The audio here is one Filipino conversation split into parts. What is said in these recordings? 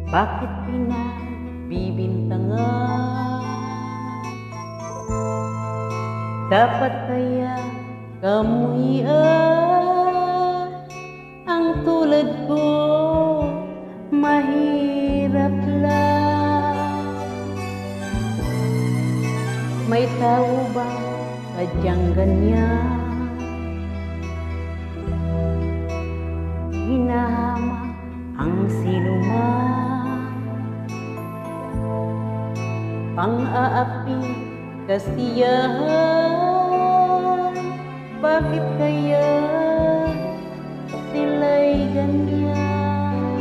Bakit pinagbibintangan? Dapat kaya kamuhian ang tulad ko, mahirap lang. May tao ba sadyang ganyan? Hinahamak ang sinuman, pang-aapi kasiyahan. Bakit kaya sila'y ganyan?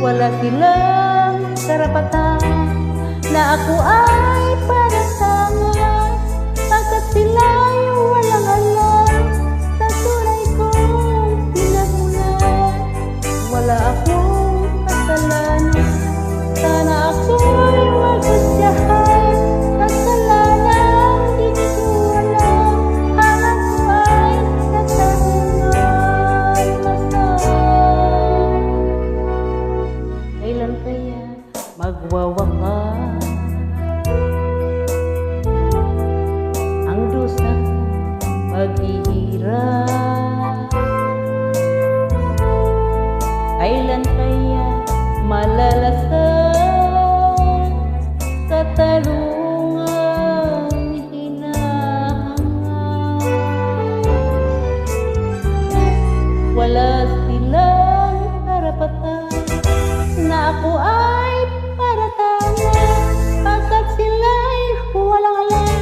Wala silang karapatan na ako ay paratangan, pagkat sila'y walang alam sa tunay kong pinagmulan. Wala akong kasalanan, sana ako'y maghusgahan. Kasalanan di ko alam, ang ako ay katanungan. Kailan kaya magwawakas ang dusang paghihirap? Kailan kaya malalasan katarungang hinahangad? Wala silang karapatan na ako ay paratangan, pagkat sila'y walang alam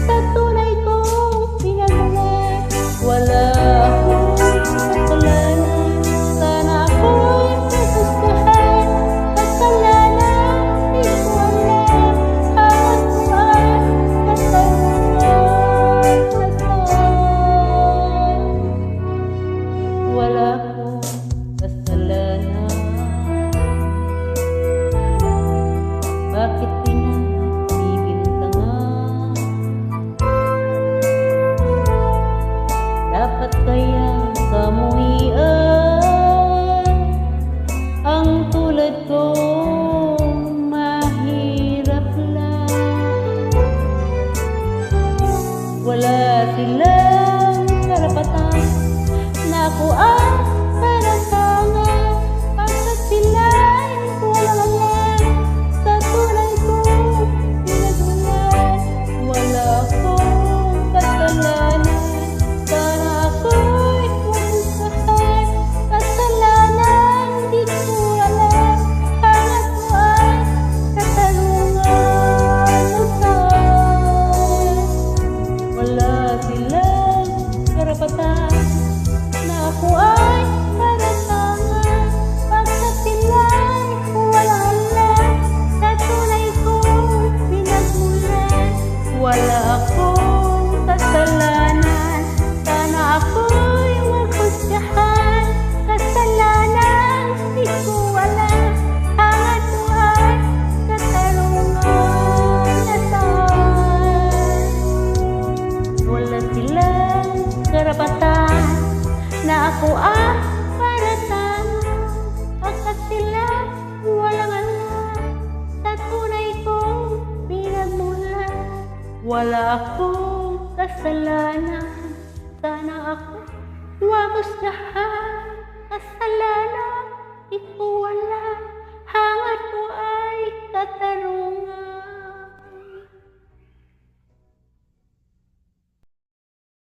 sa tunay kong pinagmulan. Wala akong kasalanan, sana ako'y maghusgahan. Kasalanan di ko alam, ang ako ay katanungan. Wala akong kasalanan, bakit pinagbibintangan? Dapat kaya kamuhian ang tulad ko, mahirap lang. Wala silang karapatan na ako ay paratangan, pagkat sila'y walang alam sa tunay kong pinagmulan. Wala akong kasalanan, sana ako'y maghusgahan. Kasalanan di ko alam, ang ako ay katanungan. Wala silang karapatan na ako ay paratangan, pagkat sila'y walang alam sa tunay kong pinagmulan. Wala akong kasalanan, sana ako'y maghusgahan. Kasalanan di ko alam, ang ako ay katarungan. Wala silang karapatan na ako ay paratangan, pagkat sila walang alam sa tunay kong pinagmulan. Wala akong kasalanan, sana ako maghusgahan. Kasalanan di ko alam, ang ako ay katarungan.